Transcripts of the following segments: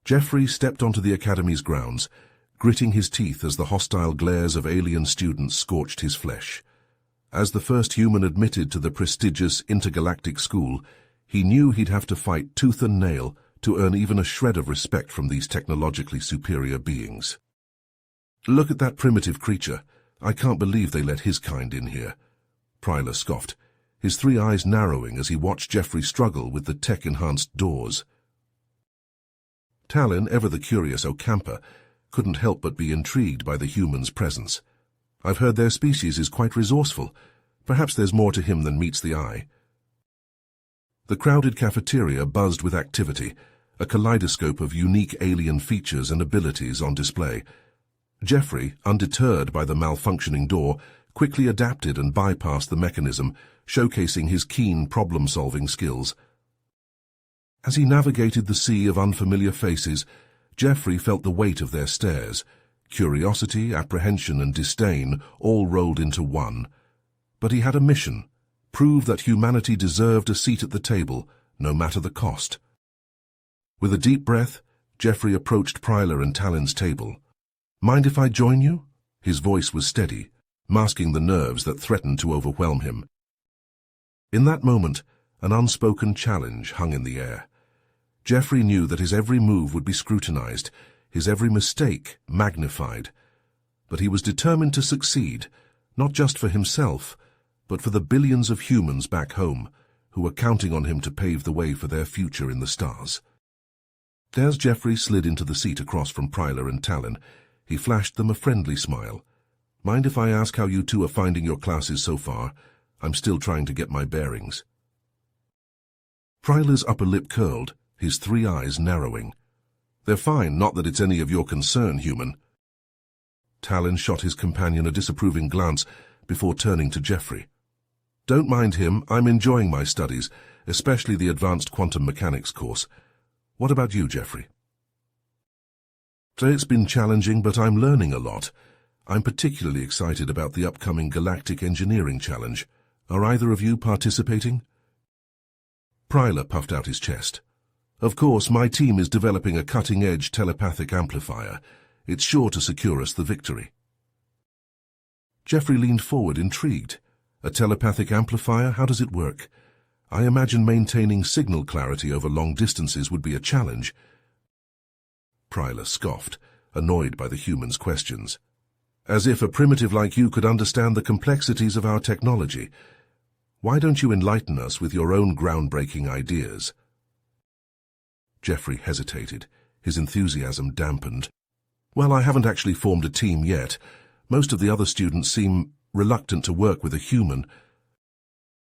Geoffrey stepped onto the academy's grounds, gritting his teeth as the hostile glares of alien students scorched his flesh. As the first human admitted to the prestigious intergalactic school, he knew he'd have to fight tooth and nail to earn even a shred of respect from these technologically superior beings. "Look at that primitive creature. I can't believe they let his kind in here," Pryler scoffed, his three eyes narrowing as he watched Geoffrey struggle with the tech-enhanced doors. Talon, ever the curious Ocampa, couldn't help but be intrigued by the human's presence. "I've heard their species is quite resourceful. Perhaps there's more to him than meets the eye." The crowded cafeteria buzzed with activity, a kaleidoscope of unique alien features and abilities on display. Geoffrey, undeterred by the malfunctioning door, quickly adapted and bypassed the mechanism, showcasing his keen problem-solving skills. As he navigated the sea of unfamiliar faces, Geoffrey felt the weight of their stares. Curiosity, apprehension, and disdain all rolled into one. But he had a mission: prove that humanity deserved a seat at the table, no matter the cost. With a deep breath, Geoffrey approached Pryler and Talon's table. "Mind if I join you?" His voice was steady, masking the nerves that threatened to overwhelm him. In that moment, an unspoken challenge hung in the air. Geoffrey knew that his every move would be scrutinized, his every mistake magnified. But he was determined to succeed, not just for himself, but for the billions of humans back home who were counting on him to pave the way for their future in the stars. As Geoffrey slid into the seat across from Pryler and Talon, he flashed them a friendly smile. "Mind if I ask how you two are finding your classes so far? I'm still trying to get my bearings." Pryler's upper lip curled, his three eyes narrowing. "They're fine, not that it's any of your concern, human." Talon shot his companion a disapproving glance before turning to Geoffrey. "Don't mind him, I'm enjoying my studies, especially the advanced quantum mechanics course. What about you, Geoffrey?" "It's been challenging, but I'm learning a lot. I'm particularly excited about the upcoming Galactic Engineering Challenge. Are either of you participating?" Pryler puffed out his chest. "Of course, my team is developing a cutting-edge telepathic amplifier. It's sure to secure us the victory." Geoffrey leaned forward, intrigued. "A telepathic amplifier? How does it work? I imagine maintaining signal clarity over long distances would be a challenge." Pryler scoffed, annoyed by the human's questions. "As if a primitive like you could understand the complexities of our technology. Why don't you enlighten us with your own groundbreaking ideas?" Geoffrey hesitated, his enthusiasm dampened. "Well, I haven't actually formed a team yet. Most of the other students seem reluctant to work with a human."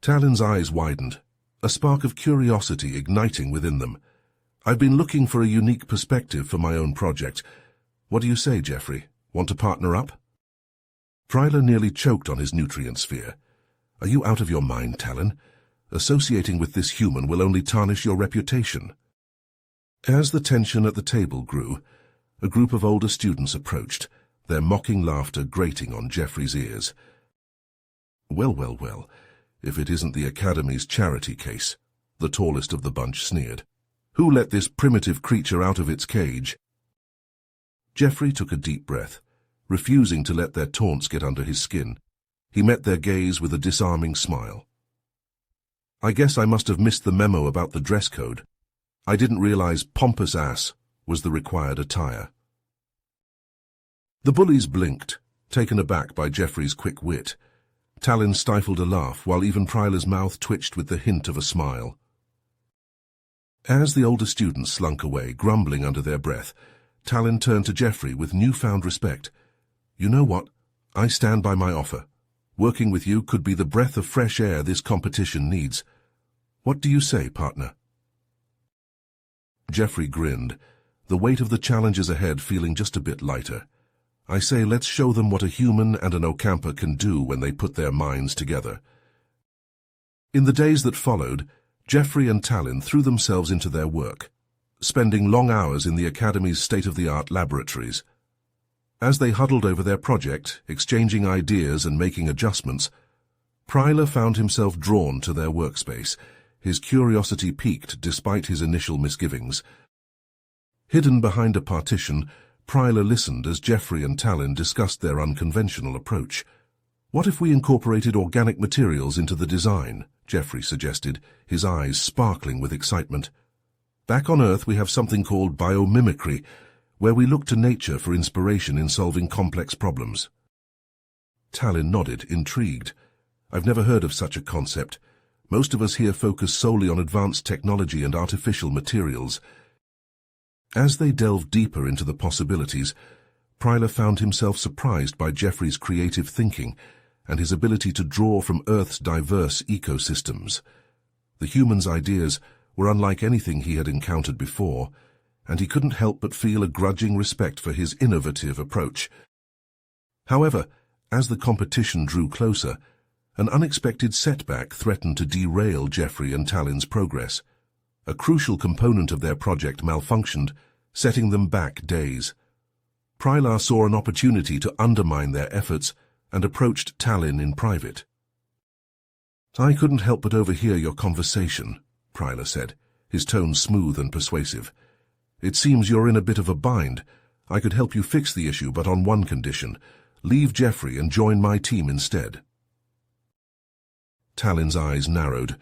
Talon's eyes widened, a spark of curiosity igniting within them. "I've been looking for a unique perspective for my own project. What do you say, Geoffrey? Want to partner up?" Pryler nearly choked on his nutrient sphere. "Are you out of your mind, Talon? Associating with this human will only tarnish your reputation." As the tension at the table grew, a group of older students approached, their mocking laughter grating on Geoffrey's ears. "Well, well, well, if it isn't the Academy's charity case," the tallest of the bunch sneered. "Who let this primitive creature out of its cage?" Geoffrey took a deep breath, refusing to let their taunts get under his skin. He met their gaze with a disarming smile. "I guess I must have missed the memo about the dress code. I didn't realize pompous ass was the required attire." The bullies blinked, taken aback by Geoffrey's quick wit. Talon stifled a laugh, while even Pryler's mouth twitched with the hint of a smile. As the older students slunk away, grumbling under their breath, Talon turned to Geoffrey with newfound respect. "You know what? I stand by my offer. Working with you could be the breath of fresh air this competition needs. What do you say, partner?" Geoffrey grinned, the weight of the challenges ahead feeling just a bit lighter. "I say let's show them what a human and an Ocampa can do when they put their minds together." In the days that followed, Geoffrey and Talon threw themselves into their work, spending long hours in the Academy's state-of-the-art laboratories. As they huddled over their project, exchanging ideas and making adjustments, Pryler found himself drawn to their workspace, his curiosity piqued despite his initial misgivings. Hidden behind a partition, Pryler listened as Jeffrey and Talin discussed their unconventional approach. "What if we incorporated organic materials into the design?" Jeffrey suggested, his eyes sparkling with excitement. "Back on Earth we have something called biomimicry, where we look to nature for inspiration in solving complex problems." Talin nodded, intrigued. "I've never heard of such a concept. Most of us here focus solely on advanced technology and artificial materials." As they delved deeper into the possibilities, Pryler found himself surprised by Jeffrey's creative thinking and his ability to draw from Earth's diverse ecosystems. The human's ideas were unlike anything he had encountered before, and he couldn't help but feel a grudging respect for his innovative approach. However, as the competition drew closer, an unexpected setback threatened to derail Jeffrey and Talin's progress. A crucial component of their project malfunctioned, setting them back days. Pryler saw an opportunity to undermine their efforts and approached Talin in private. "I couldn't help but overhear your conversation," Pryler said, his tone smooth and persuasive. "It seems you're in a bit of a bind. I could help you fix the issue, but on one condition. Leave Jeffrey and join my team instead." Talin's eyes narrowed.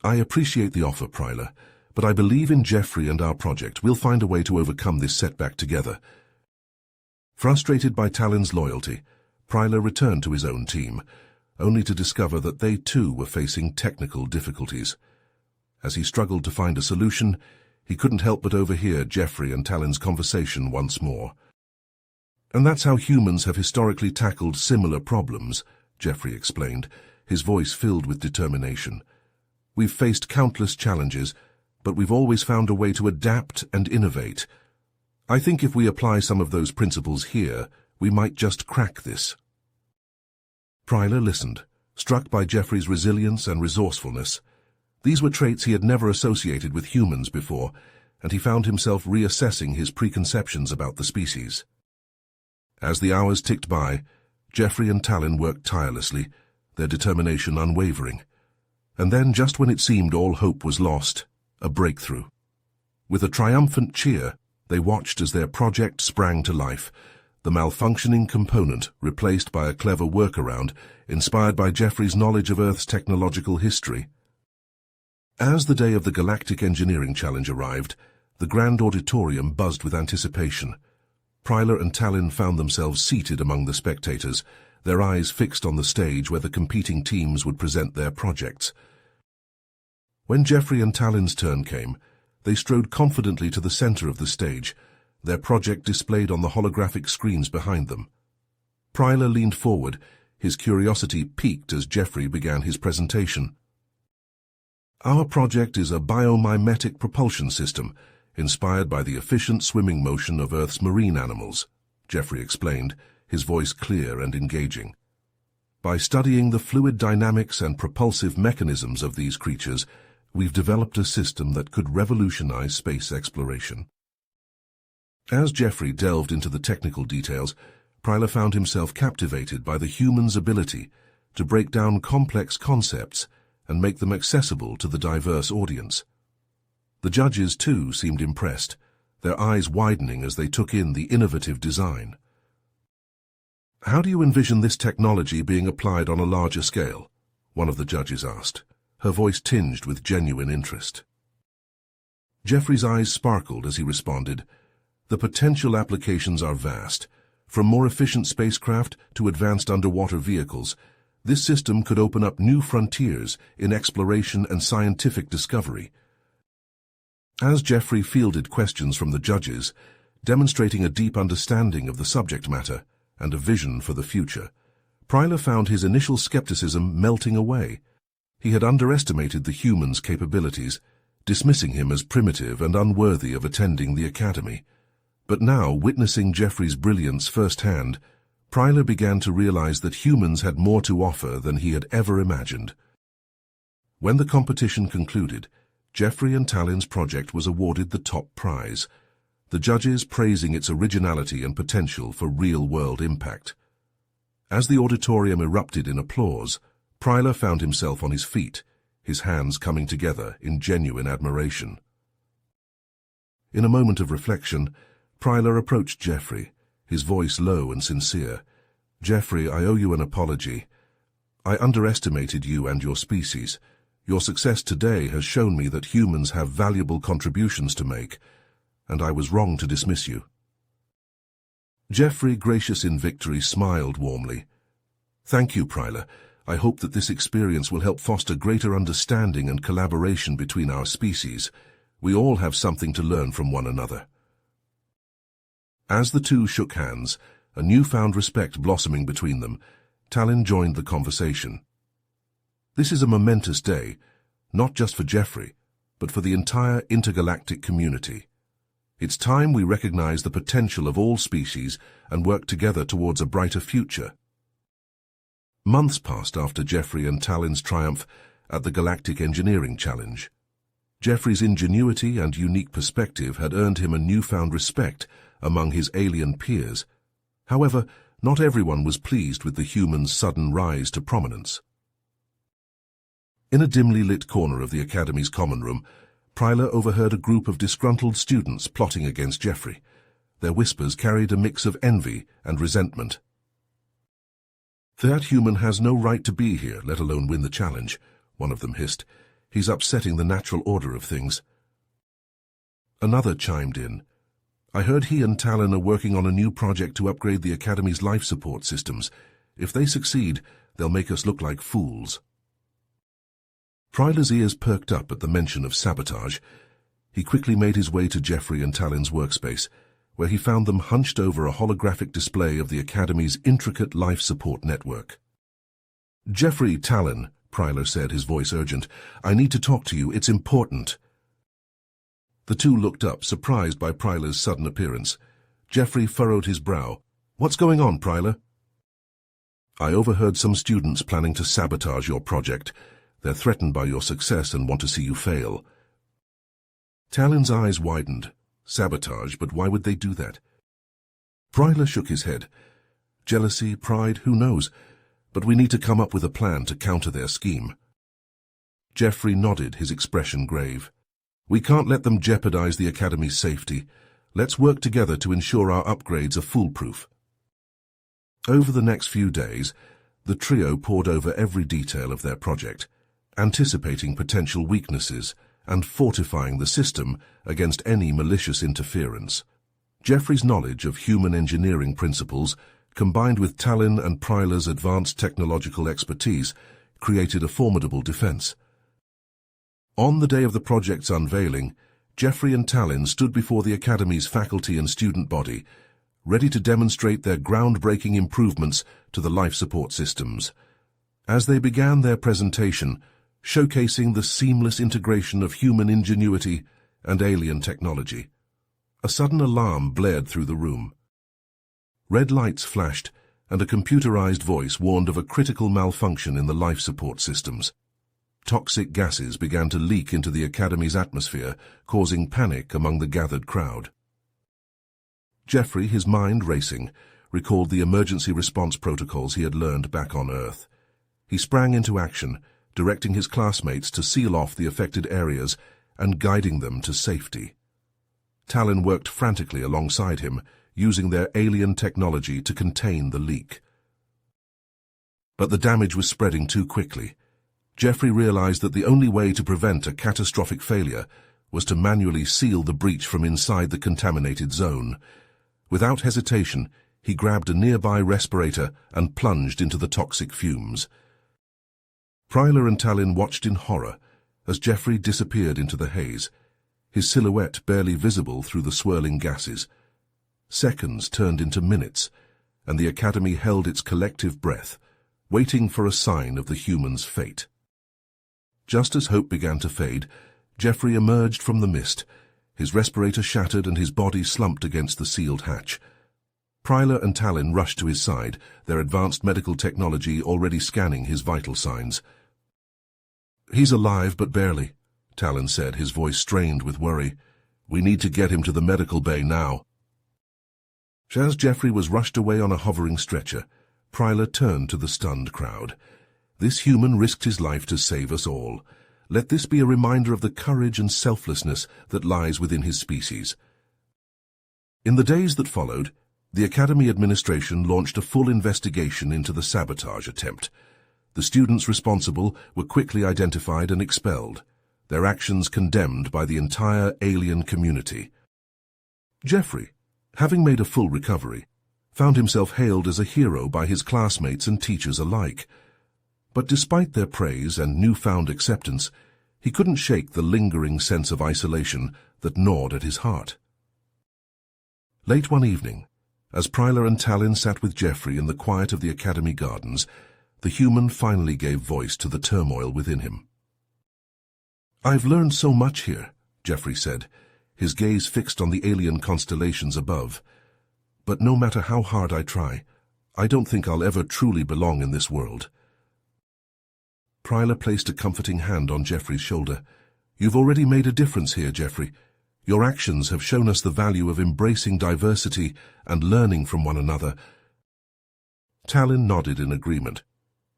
"I appreciate the offer, Pryler, but I believe in Jeffrey and our project. We'll find a way to overcome this setback together." Frustrated by Talin's loyalty, Pryler returned to his own team, only to discover that they too were facing technical difficulties. As he struggled to find a solution, he couldn't help but overhear Jeffrey and Talin's conversation once more. "And that's how humans have historically tackled similar problems," Jeffrey explained, his voice filled with determination. "We've faced countless challenges, but we've always found a way to adapt and innovate. I think if we apply some of those principles here, we might just crack this." Pryler listened, struck by Jeffrey's resilience and resourcefulness. These were traits he had never associated with humans before, and he found himself reassessing his preconceptions about the species. As the hours ticked by, Jeffrey and Talin worked tirelessly, their determination unwavering. And then, just when it seemed all hope was lost, a breakthrough. With a triumphant cheer, they watched as their project sprang to life, the malfunctioning component replaced by a clever workaround inspired by Jeffrey's knowledge of Earth's technological history. As the day of the Galactic Engineering Challenge arrived, the grand auditorium buzzed with anticipation. Pryler and Talin found themselves seated among the spectators, their eyes fixed on the stage where the competing teams would present their projects. When Jeffrey and Talin's turn came, they strode confidently to the center of the stage, their project displayed on the holographic screens behind them. Pryler leaned forward, his curiosity piqued as Jeffrey began his presentation. "Our project is a biomimetic propulsion system, inspired by the efficient swimming motion of Earth's marine animals," Jeffrey explained, his voice clear and engaging. "By studying the fluid dynamics and propulsive mechanisms of these creatures, we've developed a system that could revolutionize space exploration." As Jeffrey delved into the technical details, Pryler found himself captivated by the human's ability to break down complex concepts and make them accessible to the diverse audience. The judges, too, seemed impressed, their eyes widening as they took in the innovative design. "How do you envision this technology being applied on a larger scale?" one of the judges asked, her voice tinged with genuine interest. Jeffrey's eyes sparkled as he responded, "The potential applications are vast. From more efficient spacecraft to advanced underwater vehicles, this system could open up new frontiers in exploration and scientific discovery." As Jeffrey fielded questions from the judges, demonstrating a deep understanding of the subject matter and a vision for the future, Pryler found his initial skepticism melting away. He had underestimated the human's capabilities, dismissing him as primitive and unworthy of attending the academy. But now, witnessing Jeffrey's brilliance firsthand, Pryler began to realize that humans had more to offer than he had ever imagined. When the competition concluded, Jeffrey and Talin's project was awarded the top prize, the judges praising its originality and potential for real-world impact. As the auditorium erupted in applause, Pryler found himself on his feet, his hands coming together in genuine admiration. In a moment of reflection, Pryler approached Jeffrey, his voice low and sincere. "Jeffrey, I owe you an apology. I underestimated you and your species. Your success today has shown me that humans have valuable contributions to make, and I was wrong to dismiss you." Jeffrey, gracious in victory, smiled warmly. "Thank you, Pryler. I hope that this experience will help foster greater understanding and collaboration between our species. We all have something to learn from one another." As the two shook hands, a newfound respect blossoming between them, Talon joined the conversation. "This is a momentous day, not just for Jeffrey, but for the entire intergalactic community. It's time we recognize the potential of all species and work together towards a brighter future." Months passed after Jeffrey and Talon's triumph at the Galactic Engineering Challenge. Jeffrey's ingenuity and unique perspective had earned him a newfound respect among his alien peers. However, not everyone was pleased with the humans' sudden rise to prominence. In a dimly lit corner of the Academy's common room, Pryler overheard a group of disgruntled students plotting against Jeffrey. Their whispers carried a mix of envy and resentment. "That human has no right to be here, let alone win the challenge," one of them hissed. "He's upsetting the natural order of things." Another chimed in. "I heard he and Talon are working on a new project to upgrade the Academy's life support systems. If they succeed, they'll make us look like fools." Pryler's ears perked up at the mention of sabotage. He quickly made his way to Jeffrey and Talon's workspace, where he found them hunched over a holographic display of the Academy's intricate life support network. "Jeffrey, Talon," Pryler said, his voice urgent, "I need to talk to you. It's important." The two looked up, surprised by Pryler's sudden appearance. Jeffrey furrowed his brow. "What's going on, Pryler?" "I overheard some students planning to sabotage your project. They're threatened by your success and want to see you fail." Talon's eyes widened. Sabotage, but why would they do that? Pryler shook his head. "Jealousy, pride, who knows? But we need to come up with a plan to counter their scheme." Jeffrey nodded, his expression grave. "We can't let them jeopardize the Academy's safety. Let's work together to ensure our upgrades are foolproof." Over the next few days, the trio pored over every detail of their project, anticipating potential weaknesses and fortifying the system against any malicious interference. Jeffrey's knowledge of human engineering principles, combined with Talon and Pryler's advanced technological expertise, created a formidable defense. On the day of the project's unveiling, Jeffrey and Talon stood before the Academy's faculty and student body, ready to demonstrate their groundbreaking improvements to the life support systems. As they began their presentation, showcasing the seamless integration of human ingenuity and alien technology, a sudden alarm blared through the room. Red lights flashed, and a computerized voice warned of a critical malfunction in the life support systems. Toxic gases began to leak into the Academy's atmosphere, causing panic among the gathered crowd. Jeffrey, his mind racing, recalled the emergency response protocols he had learned back on Earth. He sprang into action, directing his classmates to seal off the affected areas and guiding them to safety. Talon worked frantically alongside him, using their alien technology to contain the leak. But the damage was spreading too quickly. Jeffrey realized that the only way to prevent a catastrophic failure was to manually seal the breach from inside the contaminated zone. Without hesitation, he grabbed a nearby respirator and plunged into the toxic fumes. Pryler and Talon watched in horror as Jeffrey disappeared into the haze, his silhouette barely visible through the swirling gases. Seconds turned into minutes, and the Academy held its collective breath, waiting for a sign of the human's fate. Just as hope began to fade, Jeffrey emerged from the mist, his respirator shattered and his body slumped against the sealed hatch. Pryler and Talon rushed to his side, their advanced medical technology already scanning his vital signs. "He's alive, but barely," Talon said, his voice strained with worry. "We need to get him to the medical bay now." As Jeffrey was rushed away on a hovering stretcher, Pryler turned to the stunned crowd. "This human risked his life to save us all. Let this be a reminder of the courage and selflessness that lies within his species. In the days that followed, the Academy administration launched a full investigation into the sabotage attempt. The students responsible were quickly identified and expelled, their actions condemned by the entire alien community. Jeffrey, having made a full recovery, found himself hailed as a hero by his classmates and teachers alike. But despite their praise and newfound acceptance, he couldn't shake the lingering sense of isolation that gnawed at his heart. Late one evening, as Pryla and Tallinn sat with Jeffrey in the quiet of the Academy gardens, the human finally gave voice to the turmoil within him. "I've learned so much here," Jeffrey said, his gaze fixed on the alien constellations above. "But no matter how hard I try, I don't think I'll ever truly belong in this world." Pryla placed a comforting hand on Jeffrey's shoulder. "You've already made a difference here, Jeffrey. Your actions have shown us the value of embracing diversity and learning from one another." Tallinn nodded in agreement.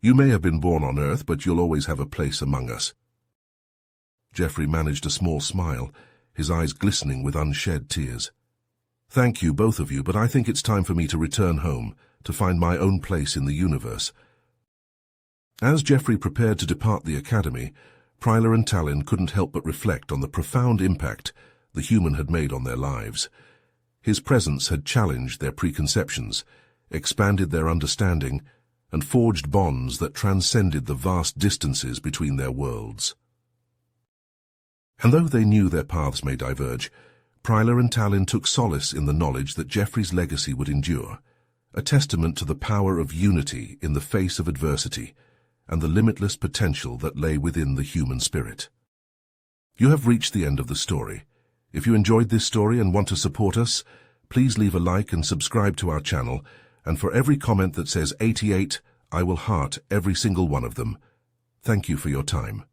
"You may have been born on Earth, but you'll always have a place among us." Jeffrey managed a small smile, his eyes glistening with unshed tears. "Thank you, both of you, but I think it's time for me to return home, to find my own place in the universe." As Jeffrey prepared to depart the Academy, Pryla and Tallinn couldn't help but reflect on the profound impact the human had made on their lives. His presence had challenged their preconceptions, expanded their understanding, and forged bonds that transcended the vast distances between their worlds. And though they knew their paths may diverge, Pryla and Tallinn took solace in the knowledge that Jeffrey's legacy would endure, a testament to the power of unity in the face of adversity and the limitless potential that lay within the human spirit. You have reached the end of the story. If you enjoyed this story and want to support us, please leave a like and subscribe to our channel, and for every comment that says 88, I will heart every single one of them. Thank you for your time.